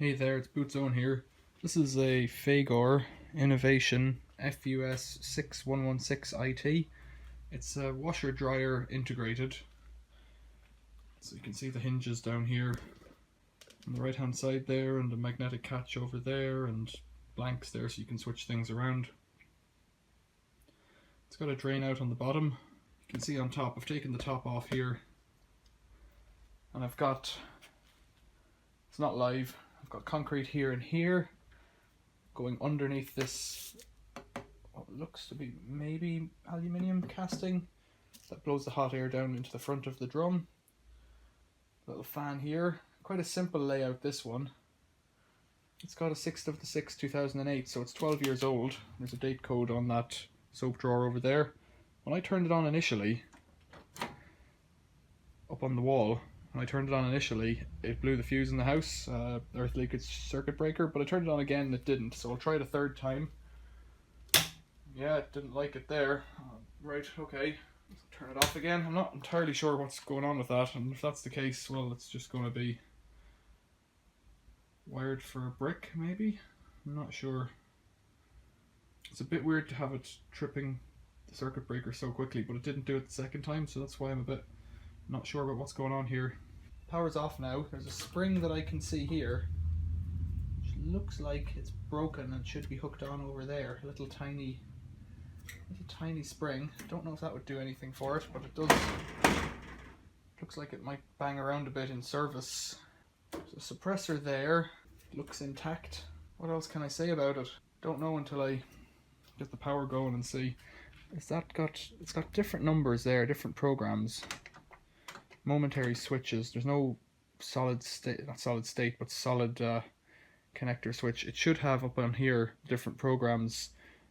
Hey there, it's Bootzone here. This is a Fagor Innovation FUS 6116 IT. It's a washer dryer integrated. So you can see the hinges down here on the right hand side there, and the magnetic catch over there, and blanks there so you can switch things around. It's got a drain out on the bottom. You can see on top, I've taken the top off here, and it's not live. I've got concrete here and here going underneath this, what looks to be maybe aluminium casting that blows the hot air down into the front of the drum. Little fan here. Quite a simple layout, this one. It's got a 6th of the 6th 2008, so it's 12 years old. There's a date code on that soap drawer over there. When I turned it on initially, up on the wall, when I turned it on initially, it blew the fuse in the house, earth leakage circuit breaker, but I turned it on again and it didn't, so I'll try it a third time. Yeah, it didn't like it there. Right, okay, let's turn it off again. I'm not entirely sure what's going on with that, and if that's the case, well, it's just going to be wired for a brick, maybe? I'm not sure. It's a bit weird to have it tripping the circuit breaker so quickly, but it didn't do it the second time, so that's why I'm a bit not sure about what's going on here. Power's off now. There's a spring that I can see here, which looks like it's broken and should be hooked on over there. A little tiny spring. Don't know if that would do anything for it, but it does. Looks like it might bang around a bit in service. There's a suppressor there. Looks intact. What else can I say about it? Don't know until I get the power going and see. It's got different numbers there, different programs. Momentary switches. There's no solid state, not solid state, but solid connector switch. It should have up on here different programs.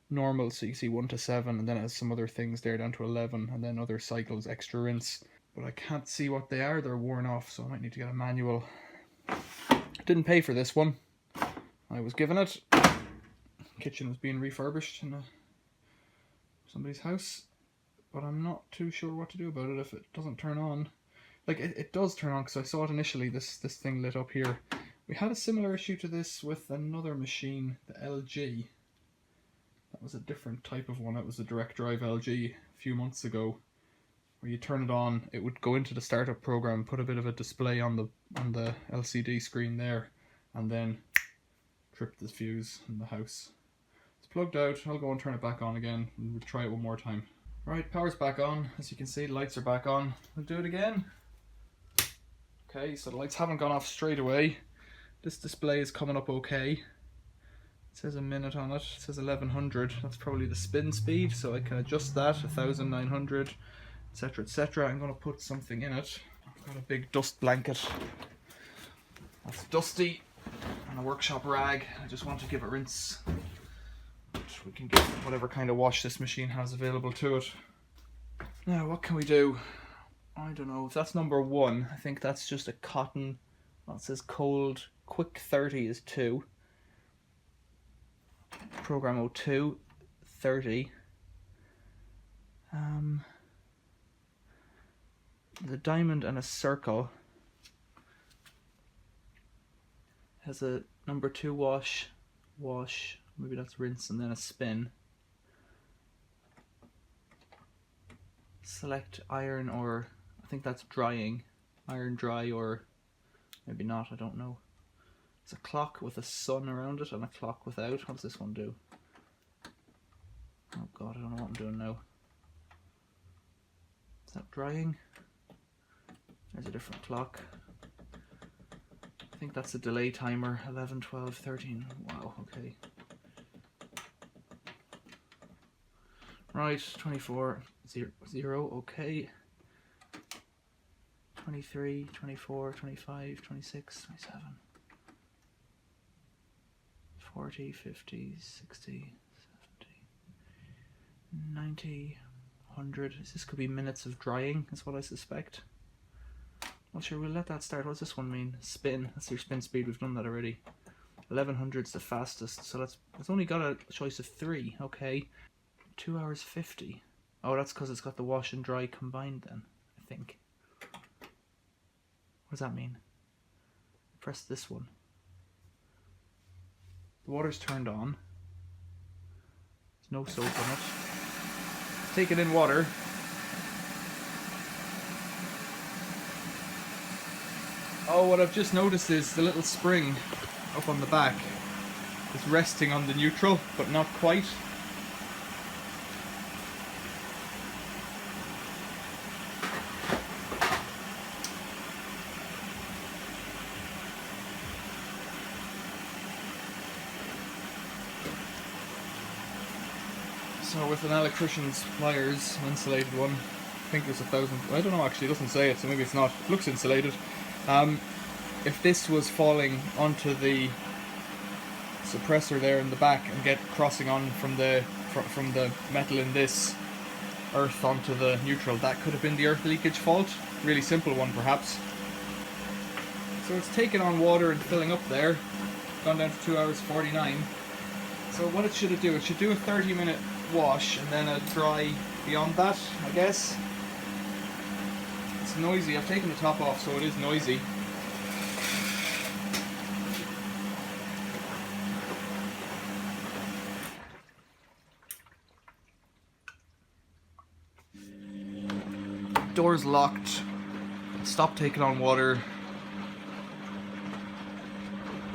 Normal, so you see 1 to 7, and then it has some other things there down to 11, and then other cycles, extra rinse. But I can't see what they are. They're worn off, so I might need to get a manual. Didn't pay for this one. I was given it. Kitchen was being refurbished in somebody's house, but I'm not too sure what to do about it if it doesn't turn on. Like, it does turn on, because I saw it initially, this thing lit up here. We had a similar issue to this with another machine, the LG. That was a different type of one. It was a direct drive LG a few months ago, where you turn it on, it would go into the startup program, put a bit of a display on the LCD screen there, and then trip the fuse in the house. It's plugged out. I'll go and turn it back on again, and we'll try it one more time. Right, power's back on. As you can see, the lights are back on. We'll do it again. Okay, so the lights haven't gone off straight away. This display is coming up okay. It says a minute on it. It says 1100. That's probably the spin speed, so I can adjust that. 1900, etc, etc. I'm going to put something in it. I've got a big dust blanket. That's dusty, and a workshop rag. I just want to give it a rinse. But we can get whatever kind of wash this machine has available to it. Now, what can we do? I don't know. If that's number 1, I think that's just a cotton. Well, it says cold. Quick 30 is 2. Program 02, 30. The diamond and a circle has a number 2 wash, maybe that's rinse, and then a spin. Select iron, or I think that's drying. Iron dry, or maybe not, I don't know. It's a clock with a sun around it and a clock without. What does this one do? Oh god, I don't know what I'm doing now. Is that drying? There's a different clock. I think that's a delay timer. 11, 12, 13. Wow, okay. Right, 24, 0, okay. 23, 24, 25, 26, 27. 40, 50, 60, 70, 90, 100. This could be minutes of drying, is what I suspect. Well, sure, we'll let that start. What does this one mean? Spin. That's your spin speed. We've done that already. 1100 is the fastest, so it's only got a choice of 3. Okay. 2 hours 50. Oh, that's because it's got the wash and dry combined then, I think. What does that mean? Press this one. The water's turned on. There's no soap in it. It's taking in water. Oh, what I've just noticed is the little spring up on the back is resting on the neutral, but not quite. So with an electrician's pliers, an insulated one, I think there's 1,000, I don't know actually, it doesn't say it, so maybe it's not, it looks insulated. If this was falling onto the suppressor there in the back and crossing on from the metal in this earth onto the neutral, that could have been the earth leakage fault. Really simple one perhaps. So it's taken on water and filling up there, gone down to 2 hours 49. So what it should do, it should do a 30-minute wash and then a dry beyond that, I guess. It's noisy. I've taken the top off, so it is noisy. Door's locked. Stop taking on water.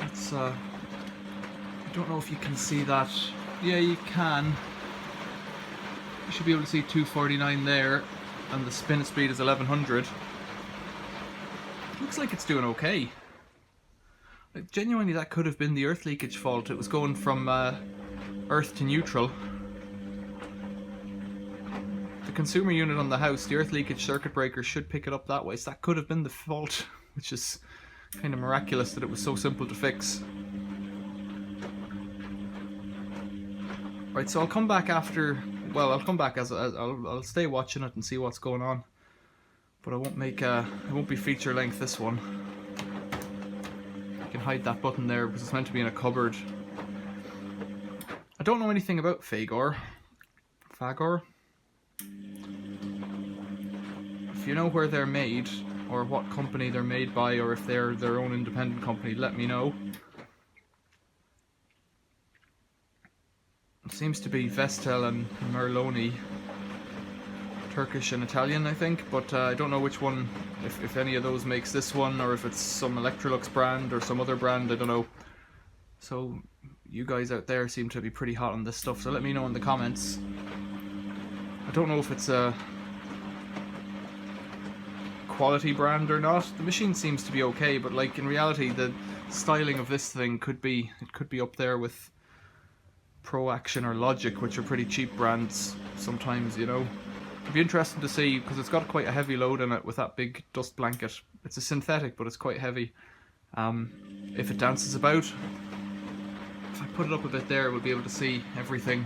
It's I don't know if you can see that. Yeah, you can. You should be able to see 249 there, and the spin speed is 1100. Looks like it's doing okay. Like, genuinely, that could have been the earth leakage fault. It was going from earth to neutral. The consumer unit on the house, the earth leakage circuit breaker should pick it up that way, so that could have been the fault, which is kind of miraculous that it was so simple to fix. Right, so I'll come back after. Well, I'll come back as I'll stay watching it and see what's going on, but I won't make it won't be feature length this one. I can hide that button there because it's meant to be in a cupboard. I don't know anything about Fagor. If you know where they're made or what company they're made by, or if they're their own independent company, let me know. It seems to be Vestel and Merloni, Turkish and Italian, I think, but I don't know which one, if any of those makes this one, or if it's some Electrolux brand or some other brand, I don't know. So you guys out there seem to be pretty hot on this stuff, so let me know in the comments. I don't know if it's a quality brand or not. The machine seems to be okay, but like in reality the styling of this thing could be up there with Pro Action or Logic, which are pretty cheap brands sometimes, you know. It'd be interesting to see, because it's got quite a heavy load in it with that big dust blanket. It's a synthetic, but it's quite heavy. If it dances about, if I put it up a bit there, we'll be able to see everything.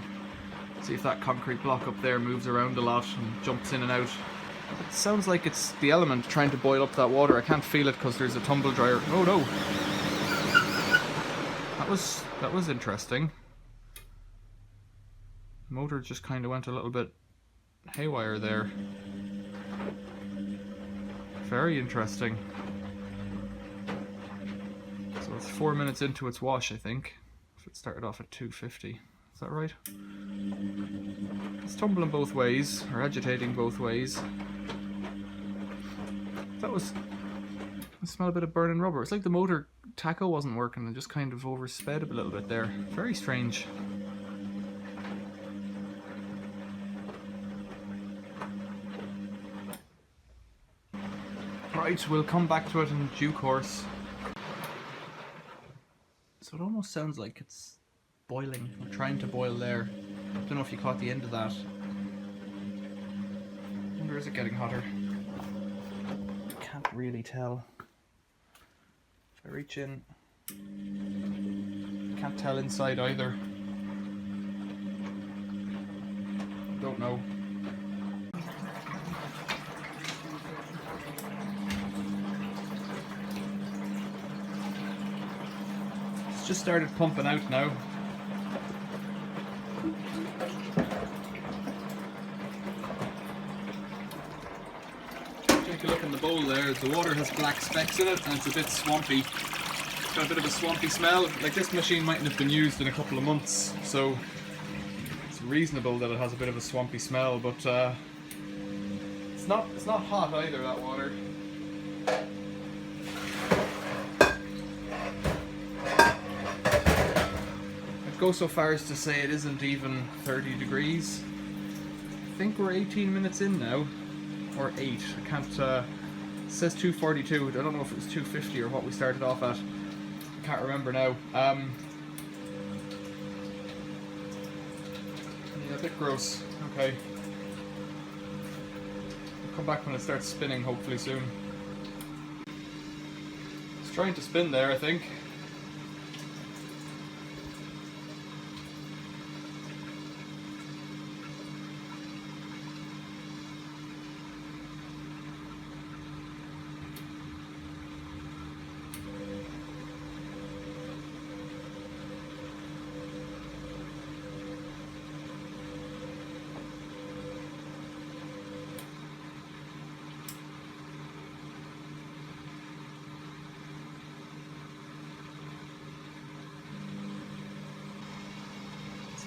See if that concrete block up there moves around a lot and jumps in and out. It sounds like it's the element trying to boil up that water. I can't feel it because there's a tumble dryer. Oh no! That was interesting. Motor just kind of went a little bit haywire there. Very interesting. So it's 4 minutes into its wash, I think. If it started off at 250. Is that right? It's tumbling both ways, or agitating both ways. I smell a bit of burning rubber. It's like the motor tacho wasn't working and just kind of oversped a little bit there. Very strange. Right, we'll come back to it in due course. So it almost sounds like it's boiling, or trying to boil there. I don't know if you caught the end of that. I wonder, is it getting hotter? I can't really tell. If I reach in, I can't tell inside either. Don't know. It's just started pumping out now. Take a look in the bowl there. The water has black specks in it and it's a bit swampy. Got a bit of a swampy smell. Like, this machine mightn't have been used in a couple of months, so it's reasonable that it has a bit of a swampy smell, but it's not hot either, that water. I'd go so far as to say it isn't even 30 degrees. I think we're 18 minutes in now, or 8. I can't, it says 242. I don't know if it was 250 or what we started off at. I can't remember now. Yeah, a bit gross. Okay. I'll come back when it starts spinning, hopefully soon. It's trying to spin there, I think.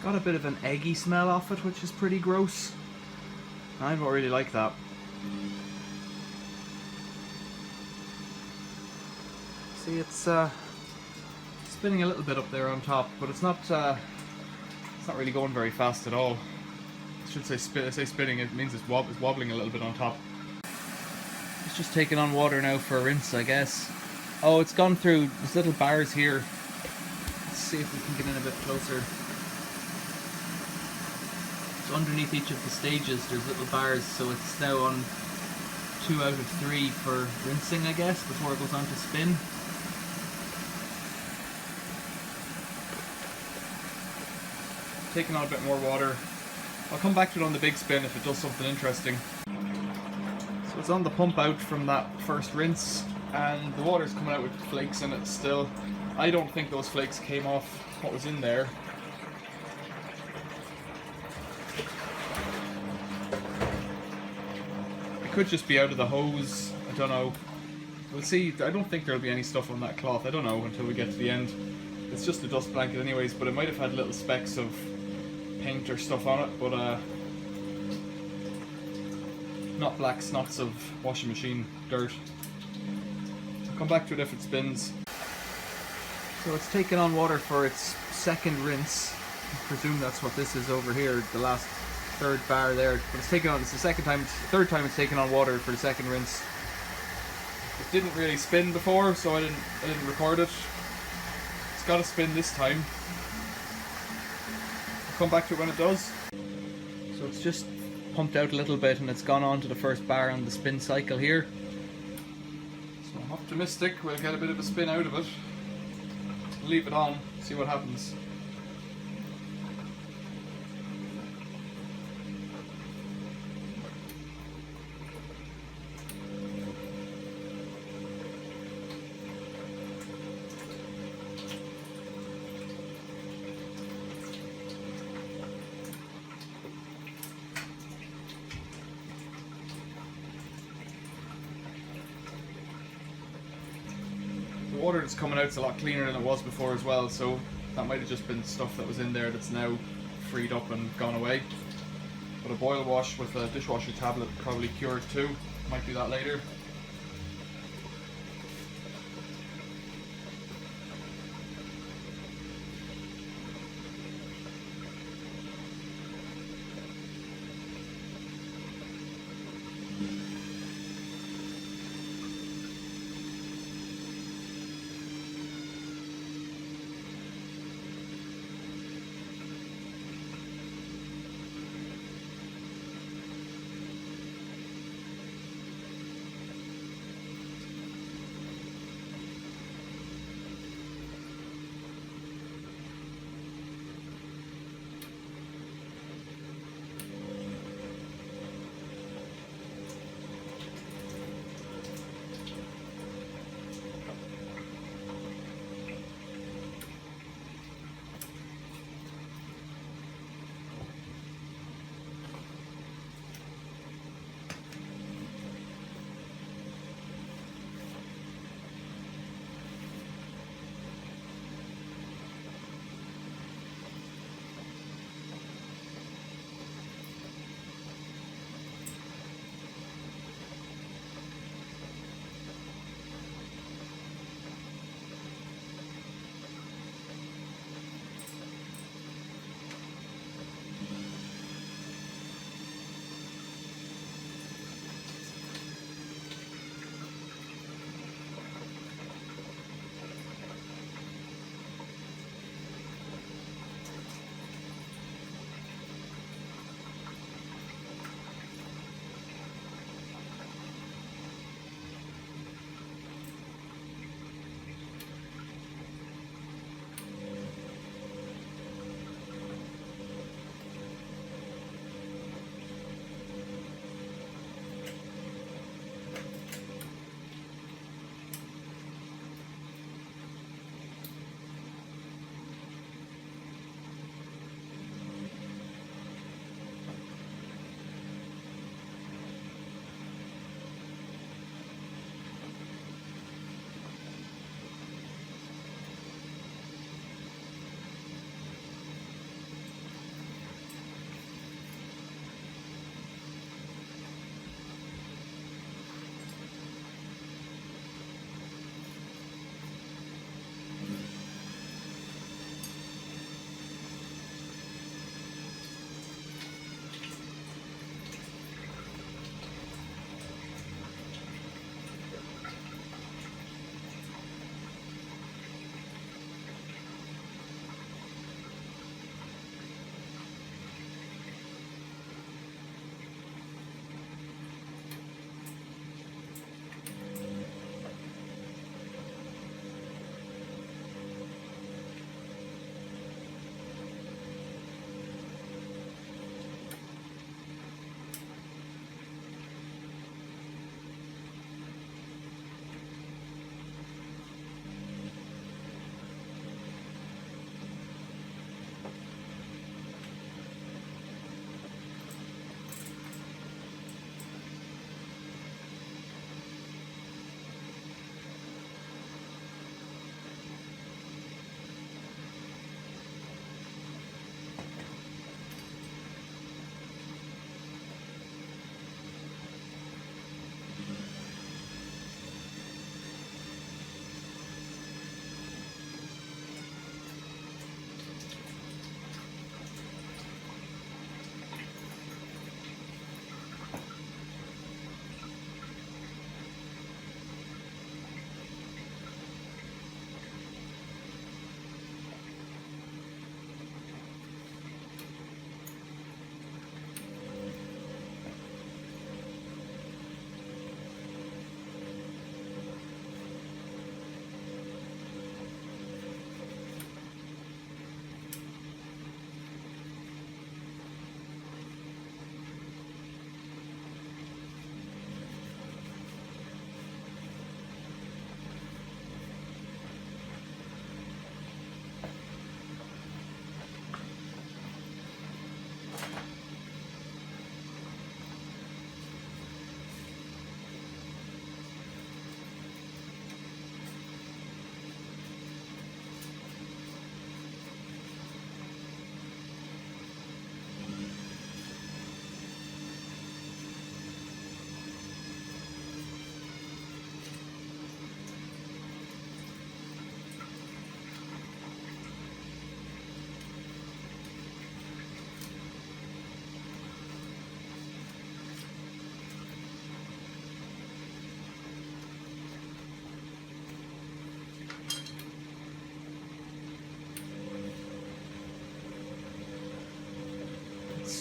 Got a bit of an eggy smell off it, which is pretty gross. I don't really like that. See, it's spinning a little bit up there on top, but it's not really going very fast at all. I should say spinning. It means it's wobbling a little bit on top. It's just taking on water now for a rinse, I guess. Oh, it's gone through. There's little bars here. Let's see if we can get in a bit closer. Underneath each of the stages there's little bars, so it's now on 2 out of 3 for rinsing, I guess, before it goes on to spin. Taking on a bit more water. I'll come back to it on the big spin if it does something interesting. So it's on the pump out from that first rinse, and the water's coming out with flakes in it still. I don't think those flakes came off what was in there. Could just be out of the hose, I don't know. We'll see. I don't think there'll be any stuff on that cloth, I don't know until we get to the end. It's just a dust blanket anyways, but it might have had little specks of paint or stuff on it, but not black snots of washing machine dirt. I'll come back to it if it spins. So it's taken on water for its second rinse. I presume that's what this is over here, the last third bar there, but it's taken on. It's the third time it's taken on water for the second rinse. It didn't really spin before, so I didn't record it. It's got to spin this time. I'll come back to it when it does. So it's just pumped out a little bit, and it's gone on to the first bar on the spin cycle here. So I'm optimistic we'll get a bit of a spin out of it. Leave it on, see what happens. The water that's coming out is a lot cleaner than it was before as well, so that might have just been stuff that was in there that's now freed up and gone away. But a boil wash with a dishwasher tablet probably cured too. Might do that later.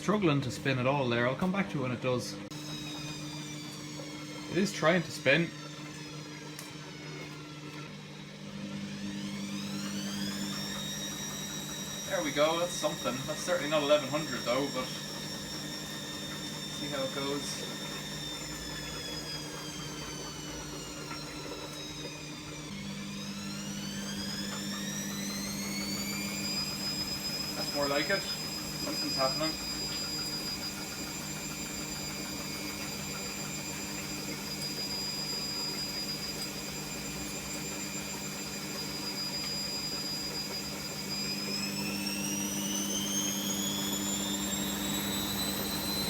struggling to spin at all there. I'll come back to it when it does. It is trying to spin. There we go, that's something. That's certainly not 1100 though, but see how it goes. That's more like it. Something's happening.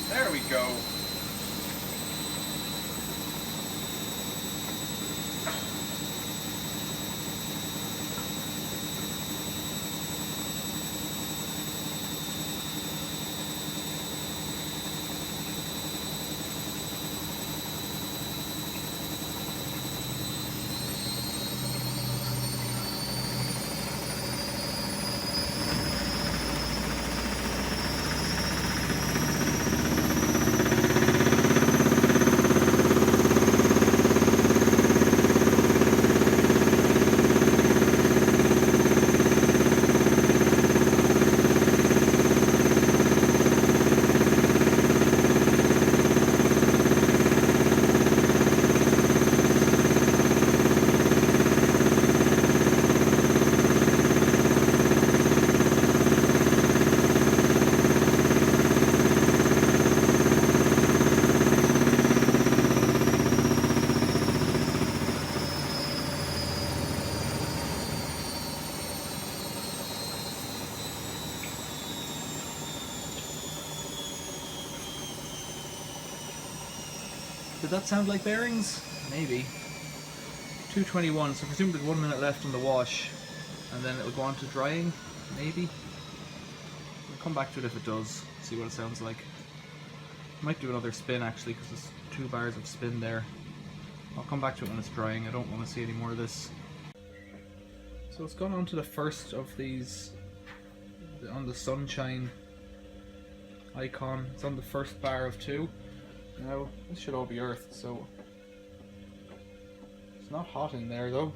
There we go. Did that sound like bearings? Maybe. 221, so presumably 1 minute left on the wash, and then it'll go on to drying, maybe? We'll come back to it if it does, see what it sounds like. Might do another spin actually, because there's 2 bars of spin there. I'll come back to it when it's drying, I don't want to see any more of this. So it's gone on to the first of these, on the sunshine icon. It's on the first bar of 2. Now, this should all be earthed, so it's not hot in there though.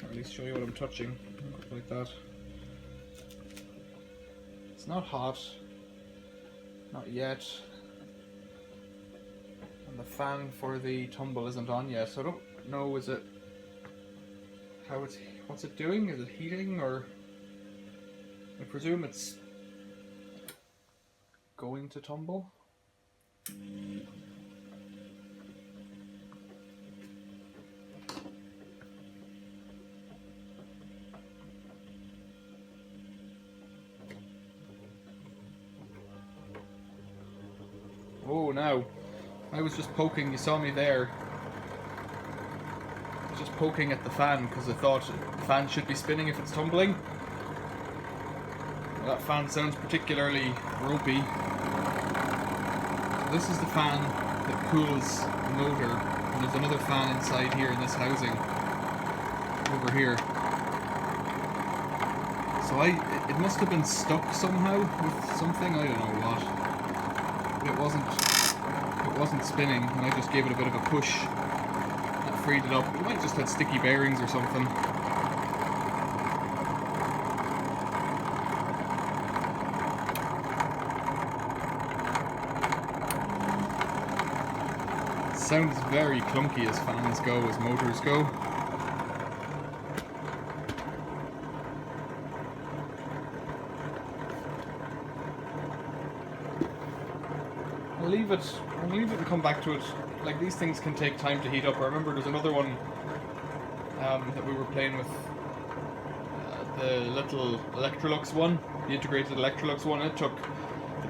Or at least show you what I'm touching, like that. It's not hot, not yet. And the fan for the tumble isn't on yet, so I don't know, what's it doing? Is it heating, or I presume it's going to tumble? Oh, now I was just poking, you saw me there. I was just poking at the fan because I thought the fan should be spinning if it's tumbling. Well, that fan sounds particularly ropey. So this is the fan that cools the motor, and there's another fan inside here in this housing over here. So it must have been stuck somehow with something, I don't know what. It wasn't spinning, and I just gave it a bit of a push. That freed it up. It might have just had sticky bearings or something. It sounds very clunky as fans go, as motors go. I'll leave it and come back to it. Like, these things can take time to heat up. I remember there's another one that we were playing with, the little Electrolux one, the integrated Electrolux one. It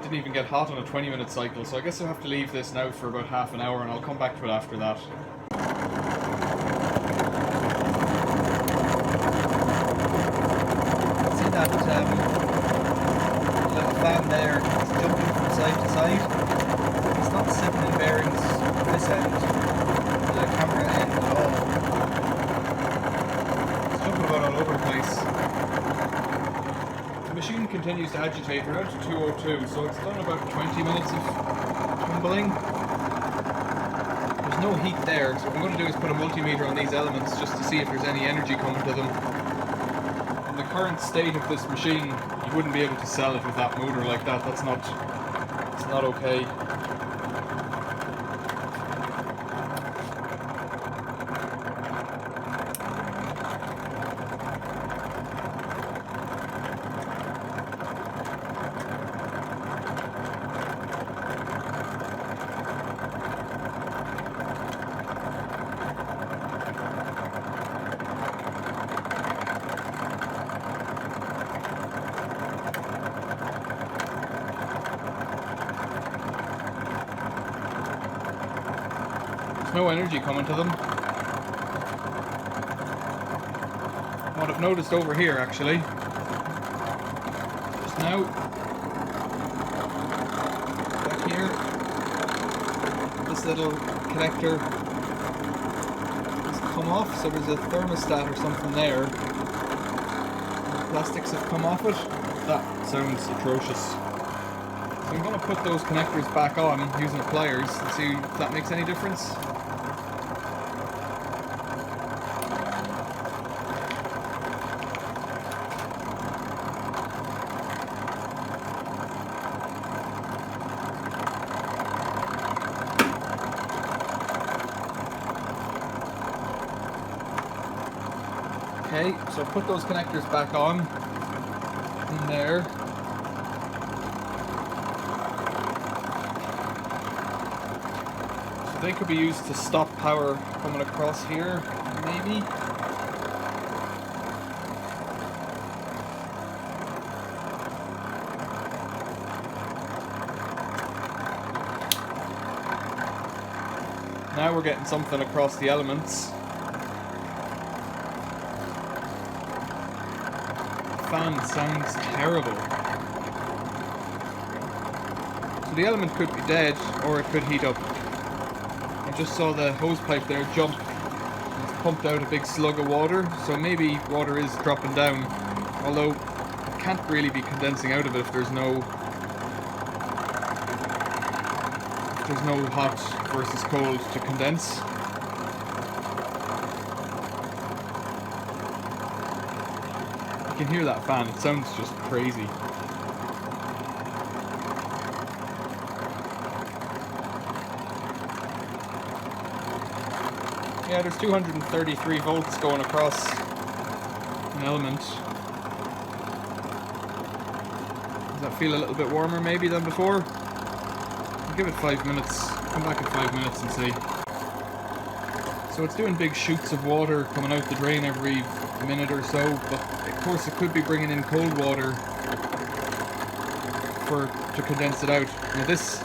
didn't even get hot on a 20-minute cycle, so I guess I'll have to leave this now for about half an hour and I'll come back to it after that. See that little fan there? It's jumping from side to side. It's not sitting in bearings this end, the camera end at all. It's jumping about all over the place. the machine continues to agitate. We're down to 202, so it's done about 20 minutes of tumbling. There's no heat there, so what I'm going to do is put a multimeter on these elements just to see if there's any energy coming to them. In the current state of this machine, you wouldn't be able to sell it with that motor like that. It's not okay. No energy coming to them. What I've noticed over here actually, just now, back here, this little connector has come off, so there's a thermostat or something there. The plastics have come off it. That sounds atrocious. So I'm going to put those connectors back on using the pliers and see if that makes any difference. Okay, so put those connectors back on in there. So they could be used to stop power coming across here, maybe. Now we're getting something across the elements. Fan sounds terrible. So the element could be dead, or it could heat up. I just saw the hose pipe there jump. It's pumped out a big slug of water, so maybe water is dropping down. Although it can't really be condensing out of it if there's no hot versus cold to condense. You can hear that fan, it sounds just crazy. Yeah, there's 233 volts going across an element. Does that feel a little bit warmer maybe than before? I'll give it 5 minutes, come back in 5 minutes and see. So it's doing big shoots of water coming out the drain every minute or so, but of course it could be bringing in cold water to condense it out. Now this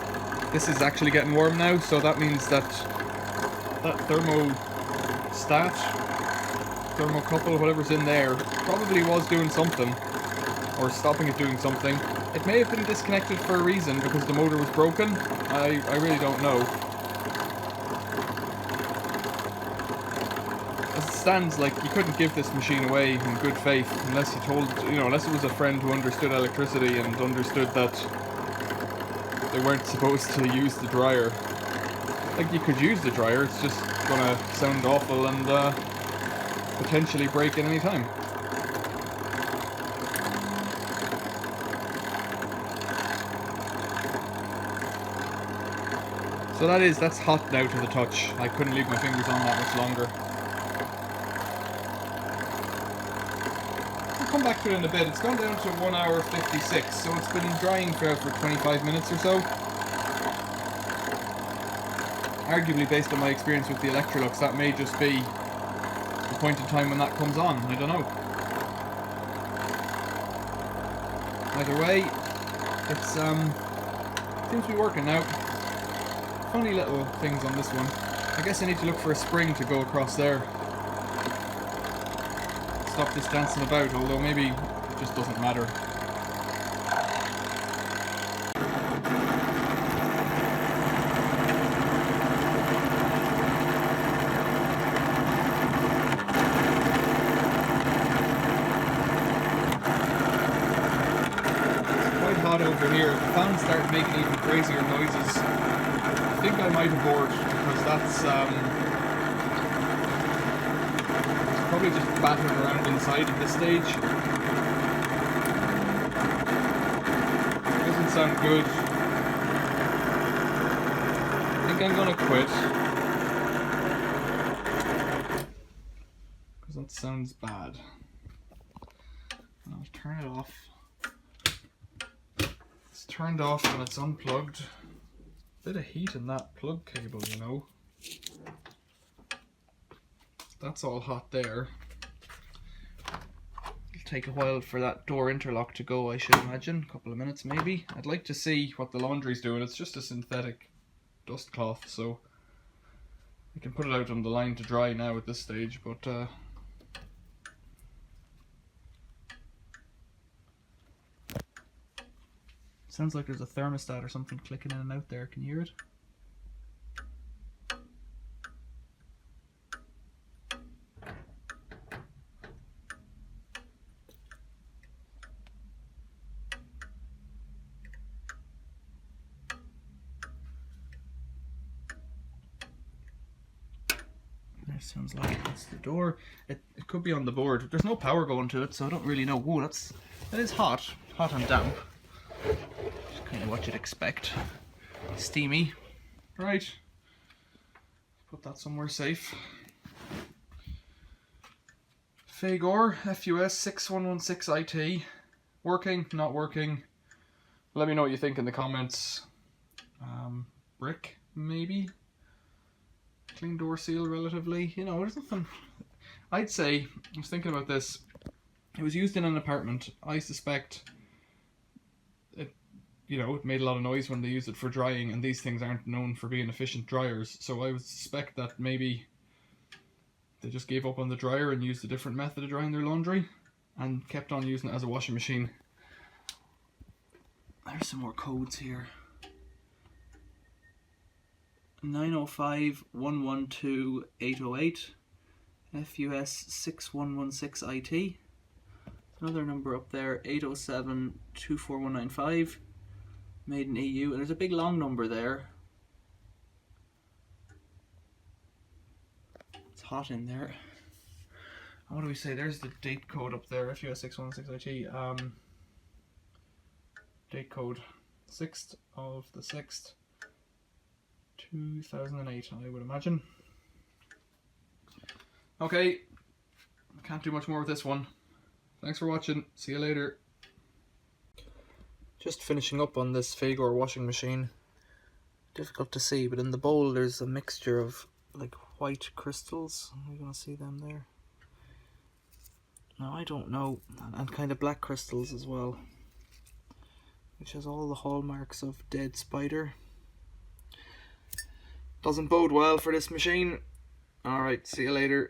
is actually getting warm now, so that means that thermocouple, whatever's in there, probably was doing something, or stopping it doing something. It may have been disconnected for a reason, because the motor was broken. I really don't know. As it stands, like, you couldn't give this machine away in good faith unless you told, unless it was a friend who understood electricity and understood that they weren't supposed to use the dryer. Like, you could use the dryer, it's just gonna sound awful and potentially break at any time. So that's hot now to the touch. I couldn't leave my fingers on that much longer. I'll come back to it in a bit. It's gone down to 1 hour 56, so it's been drying for 25 minutes or so. Arguably, based on my experience with the Electrolux, that may just be the point in time when that comes on. I don't know. Either way, it seems to be working now. Funny little things on this one. I guess I need to look for a spring to go across there. Stop this dancing about, although maybe it just doesn't matter. hot over here. The fan started making even crazier noises. I think I might have bored because that's it's probably just battering around inside at this stage. Doesn't sound good. I think I'm gonna quit because that sounds bad. I'll turn it off. It's turned off and it's unplugged. Bit of heat in that plug cable, you know. That's all hot there. It'll take a while for that door interlock to go, I should imagine. A couple of minutes maybe. I'd like to see what the laundry's doing. It's just a synthetic dust cloth, so I can put it out on the line to dry now at this stage, but sounds like there's a thermostat or something clicking in and out there. Can you hear it? There sounds like that's the door. It could be on the board. There's no power going to it, so I don't really know. Ooh, that is hot. Hot and damp. Just kind of what you'd expect. Steamy. Right. Put that somewhere safe. Fagor FUS 6116 IT. Working, not working. Let me know what you think in the comments. Brick, maybe? Clean door seal relatively. You know, there's nothing. I'd say, I was thinking about this. It was used in an apartment. I suspect it, you know, it made a lot of noise when they used it for drying, and these things aren't known for being efficient dryers. So I would suspect that maybe they just gave up on the dryer and used a different method of drying their laundry and kept on using it as a washing machine. There's some more codes here. 905-112-808 FUS 6116 IT. Another number up there, 807-24195, made in EU, and there's a big long number there. It's hot in there. What do we say? There's the date code up there, FUS 616 IT. Date code 6th of the 6th 2008, I would imagine. Okay, I can't do much more with this one. Thanks for watching. See you later. Just finishing up on this Fagor washing machine. Difficult to see, but in the bowl there's a mixture of like white crystals. Are you gonna see them there? No, I don't know. And kind of black crystals as well, which has all the hallmarks of dead spider. Doesn't bode well for this machine. Alright, see you later.